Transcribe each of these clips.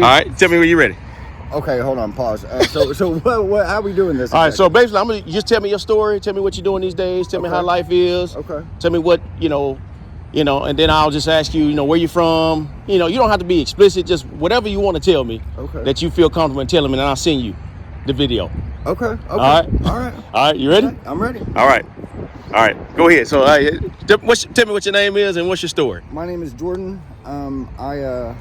All right, tell me when you're ready. Okay, hold on, pause. So what, how are we doing this? All right, so basically, I'm gonna just tell me your story. Tell me what you're doing these days. Tell me how life is. Okay. Tell me what and then I'll just ask you, where you're from. You don't have to be explicit. Just whatever you want to tell me. Okay. That you feel comfortable in telling me, and I'll send you the video. Okay. All right. All right. You ready? Okay, I'm ready. All right. Go ahead. So, tell me what your name is and what's your story. My name is Jordan. I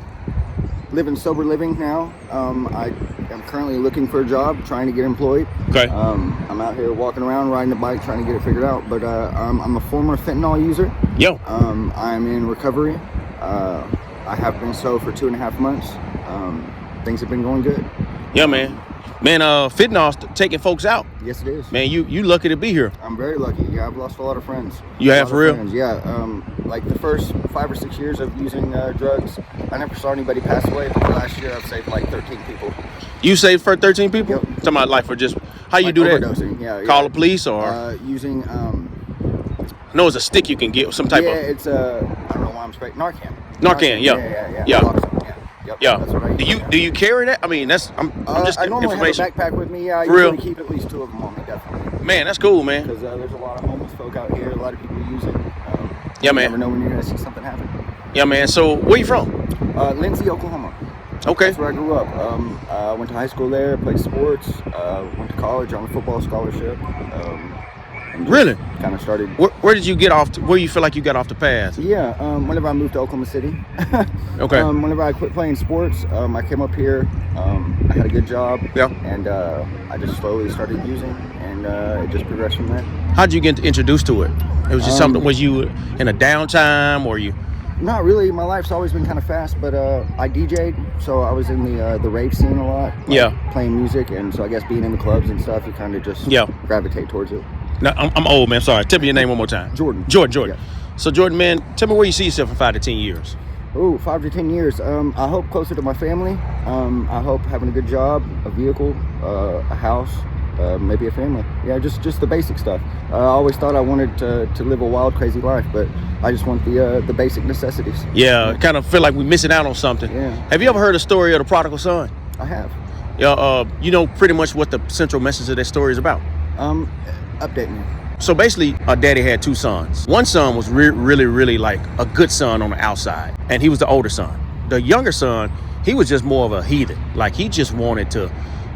live in sober living now. I am currently looking for a job, trying to get employed. Okay. I'm out here walking around, riding a bike, trying to get it figured out. But I'm a former fentanyl user. Yo. I'm in recovery. I have been so for 2.5 months. Things have been going good. Yeah, man. Fentanyl's taking folks out. Yes, it is. Man, you lucky to be here. I'm very lucky. Yeah, I've lost a lot of friends. You have, for real? Friends. Yeah. Like the first 5 or 6 years of using drugs, I never saw anybody pass away. But the last year, I've saved like 13 people. You saved for 13 people? Yep. Talking about like for just how you Like do that? overdosing. Yeah. Call the police or using. No, it's a stick you can get, some type yeah, of. it's I don't know why I'm straight. Narcan. Narcan. Yeah. Yeah. Naloxone, Yep, Yeah. That's what I use. Do you carry that? I mean, I'm just I normally information. have a backpack with me. Yeah, I For real? usually keep at least 2 of them on me, definitely. Man, that's cool, man. Because there's a lot of homeless folk out here. A lot of people use it. Yeah, you man. never know when you're gonna see something happen. Yeah, man. So where you from? Lindsay, Oklahoma. Okay. That's where I grew up. I went to high school there, played sports, went to college on a football scholarship. Really? Kind of started. Where did you get off? Where you feel like you got off the path? Yeah. Whenever I moved to Oklahoma City. Okay. Whenever I quit playing sports, I came up here. I had a good job. Yeah. And I just slowly started using, and it just progressed from there. How'd you get introduced to it? It was just something. Was you in a downtime, or you? Not really. My life's always been kind of fast, but I DJ'd, so I was in the rave scene a lot. Playing music, and so I guess being in the clubs and stuff, you kind of just gravitate towards it. No, I'm old, man. Sorry. Tell me your name one more time. Jordan. Jordan. Yeah. So, Jordan, man, tell me where you see yourself in 5 to 10 years. Oh, 5 to 10 years. I hope closer to my family. I hope having a good job, a vehicle, a house, maybe a family. Yeah, just the basic stuff. I always thought I wanted to live a wild, crazy life, but I just want the basic necessities. Yeah, kind of feel like we're missing out on something. Yeah. Have you ever heard the story of the prodigal son? I have. Yeah. You know pretty much what the central message of that story is about. Update me. So basically, our daddy had 2 sons. One son was really like a good son on the outside, and he was the older son. The younger son, he was just more of a heathen. Like, he just wanted to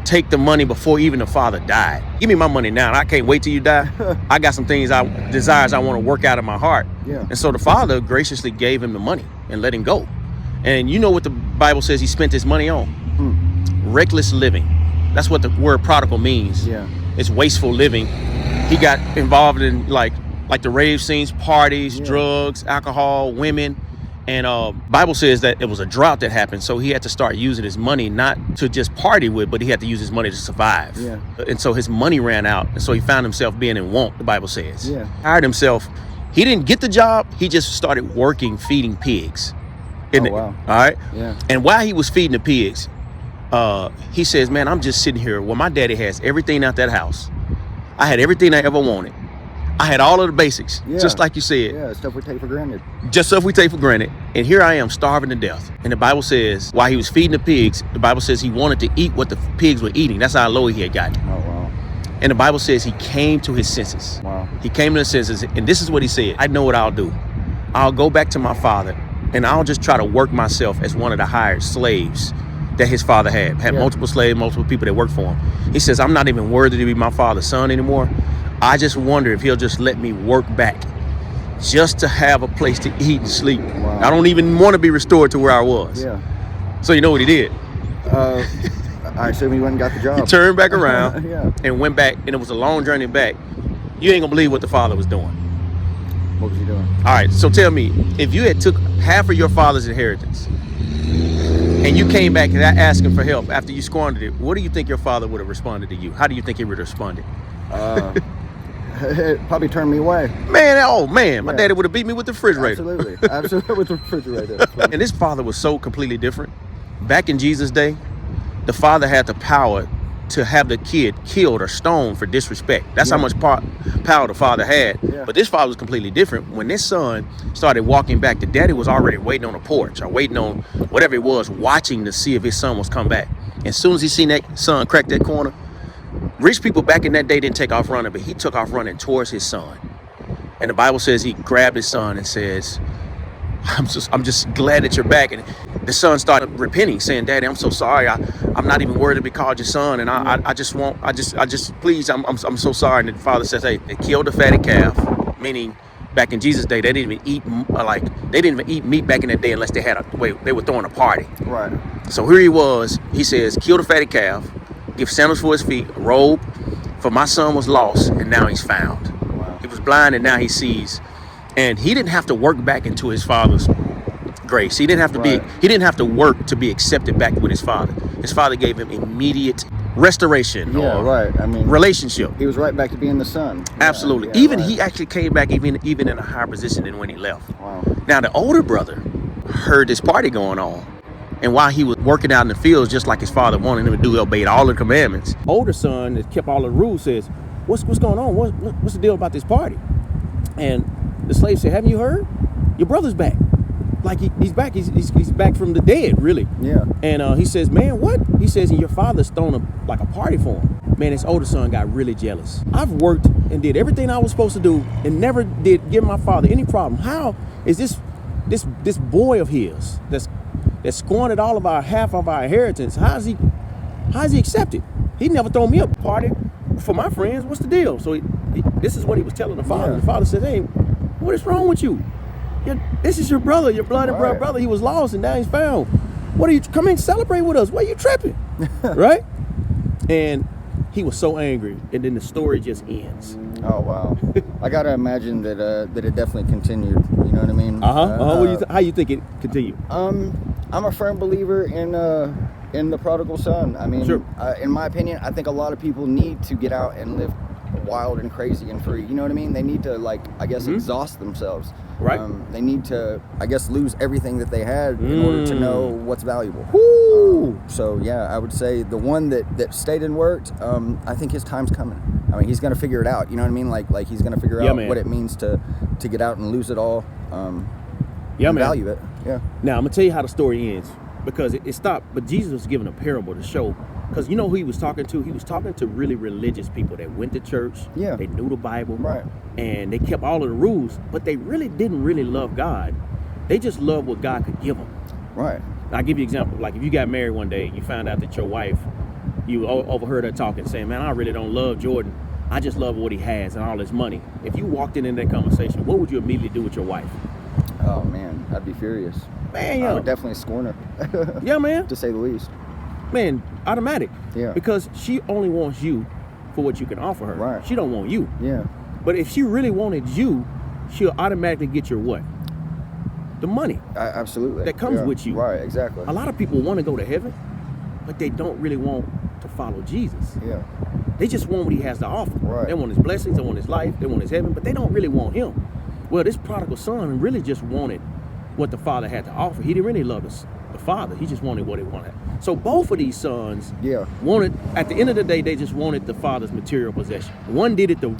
take the money before even the father died. Give me my money now, and I can't wait till you die. I got some desires I want to work out of my heart. Yeah. And so the father graciously gave him the money and let him go. And you know what the Bible says he spent his money on? Reckless living. That's what the word prodigal means. Yeah. It's wasteful living. He got involved in like the rave scenes, parties, drugs, alcohol, women. And Bible says that it was a drought that happened, so he had to start using his money not to just party with, but he had to use his money to survive. Yeah. And so his money ran out, and so he found himself being in want, the Bible says. Yeah. Hired himself. He didn't get the job. He just started working feeding pigs. Wow. All right? Yeah. And while he was feeding the pigs, he says, man, I'm just sitting here. Well, my daddy has everything out that house. I had everything I ever wanted. I had all of the basics, just like you said. Yeah, stuff we take for granted. Just stuff we take for granted. And here I am starving to death. And the Bible says, while he was feeding the pigs, the Bible says he wanted to eat what the pigs were eating. That's how low he had gotten. Oh, wow. And the Bible says he came to his senses. Wow. He came to his senses. And this is what he said. I know what I'll do. I'll go back to my father, and I'll just try to work myself as one of the hired slaves that his father had multiple slaves, multiple people that worked for him. He says, I'm not even worthy to be my father's son anymore. I just wonder if he'll just let me work back just to have a place to eat and sleep. Wow. I don't even want to be restored to where I was. Yeah. So you know what he did? I assume he went and got the job. He turned back around Yeah. and went back, and it was a long journey back. You ain't gonna believe what the father was doing. What was he doing? All right, so tell me, if you had took half of your father's inheritance and you came back asking for help after you squandered it, what do you think your father would have responded to you? How do you think he would have responded? It probably turned me away. Man, my daddy would have beat me with the refrigerator. Absolutely with the refrigerator. And this father was so completely different. Back in Jesus' day, the father had the power to have the kid killed or stoned for disrespect. That's how much power the father had. Yeah. But this father was completely different. When this son started walking back, the daddy was already waiting on the porch or waiting on whatever it was, watching to see if his son was come back. As soon as he seen that son crack that corner, rich people back in that day didn't take off running, but he took off running towards his son. And the Bible says he grabbed his son and says, I'm just glad that you're back. And the son started repenting, saying, Daddy, I'm so sorry. I'm not even worthy to be called your son. And please, I'm so sorry. And the father says, hey, they killed the fatted calf, meaning back in Jesus' day, they didn't even eat meat back in that day unless they were throwing a party. Right. So here he was, he says, kill the fatted calf, give sandals for his feet, a robe, for my son was lost and now he's found. Wow. He was blind and now he sees. And he didn't have to work back into his father's grace. He didn't have to he didn't have to work to be accepted back with his father. His father gave him immediate restoration relationship. He was right back to being the son. Absolutely. He actually came back even in a higher position than when he left. Wow. Now the older brother heard this party going on. And while he was working out in the fields, just like his father wanted him to do, obeyed all the commandments. Older son that kept all the rules says, what's going on? What's the deal about this party? And the slave said, haven't you heard? Your brother's back. Like he's back. He's back from the dead, really. Yeah. And he says, man, what? He says, and your father's thrown a party for him. Man, his older son got really jealous. I've worked and did everything I was supposed to do and never did give my father any problem. How is this boy of his that's squandered half of our inheritance? How's he accepted? He never thrown me a party for my friends. What's the deal? So this is what he was telling the father. Yeah. The father said, hey, what is wrong with you? This is your brother, your blood and blood brother. He was lost and now he's found. What are you, come and celebrate with us? Why are you tripping? Right? And he was so angry. And then the story just ends. Oh, wow. I got to imagine that it definitely continued. You know what I mean? How you think it continued? I'm a firm believer in the prodigal son. I mean, sure. In my opinion, I think a lot of people need to get out and live wild and crazy and free. You know what I mean? They need to, exhaust themselves. Right. They need to, lose everything that they had in order to know what's valuable. So, yeah, I would say the one that stayed and worked, I think his time's coming. I mean, he's going to figure it out. You know what I mean? Like he's going to figure out what it means to get out and lose it all. Value it. Yeah. Now, I'm going to tell you how the story ends. Because it stopped, but Jesus was giving a parable to show, because you know who he was talking to? He was talking to really religious people that went to church, they knew the Bible, and they kept all of the rules, but they really didn't really love God. They just loved what God could give them. Right. I'll give you an example. Like if you got married one day and you found out that your wife, you overheard her talking, saying, man, I really don't love Jordan. I just love what he has and all his money. If you walked in that conversation, what would you immediately do with your wife? Oh, man, I'd be furious. Man, I would definitely scorn her. Yeah, man. To say the least. Man, automatic. Yeah. Because she only wants you for what you can offer her. Right. She don't want you. Yeah. But if she really wanted you, she'll automatically get your what? The money. Absolutely. That comes with you. Right, exactly. A lot of people want to go to heaven, but they don't really want to follow Jesus. Yeah. They just want what he has to offer. Right. They want his blessings, they want his life, they want his heaven, but they don't really want him. Well, this prodigal son really just wanted what the father had to offer. He didn't really love the father. He just wanted what he wanted. So both of these sons wanted, at the end of the day, they just wanted the father's material possession. One did it the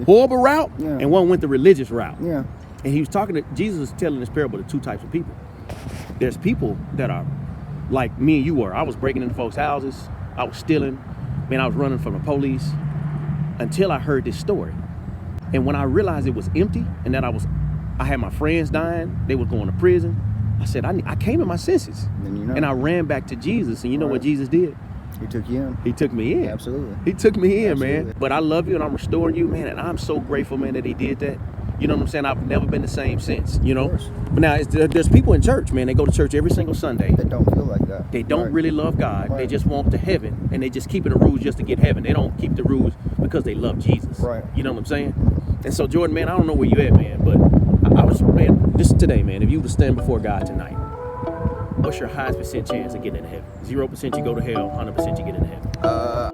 horrible route, and one went the religious route. Yeah. And he was talking to, Jesus was telling this parable to two types of people. There's people that are like me and you were. I was breaking into folks' houses. I was stealing. Man, I was running from the police until I heard this story. And when I realized it was empty and that I had my friends dying, they were going to prison, I said, I came to my senses. And I ran back to Jesus. And you know what Jesus did? He took you in. He took me in. Absolutely. He took me in, man. But I love you and I'm restoring you, man. And I'm so grateful, man, that he did that. You know what I'm saying? I've never been the same since, you know? But now, there's people in church, man. They go to church every single Sunday. They don't feel like that. They don't really love God. They just want to heaven. And they just keeping the rules just to get heaven. They don't keep the rules because they love Jesus. Right. You know what I'm saying? And so, Jordan, man, I don't know where you at, man. But I was, man, just today, man, if you were to stand before God tonight, what's your highest percent chance of getting into heaven? 0% you go to hell, 100% you get into heaven.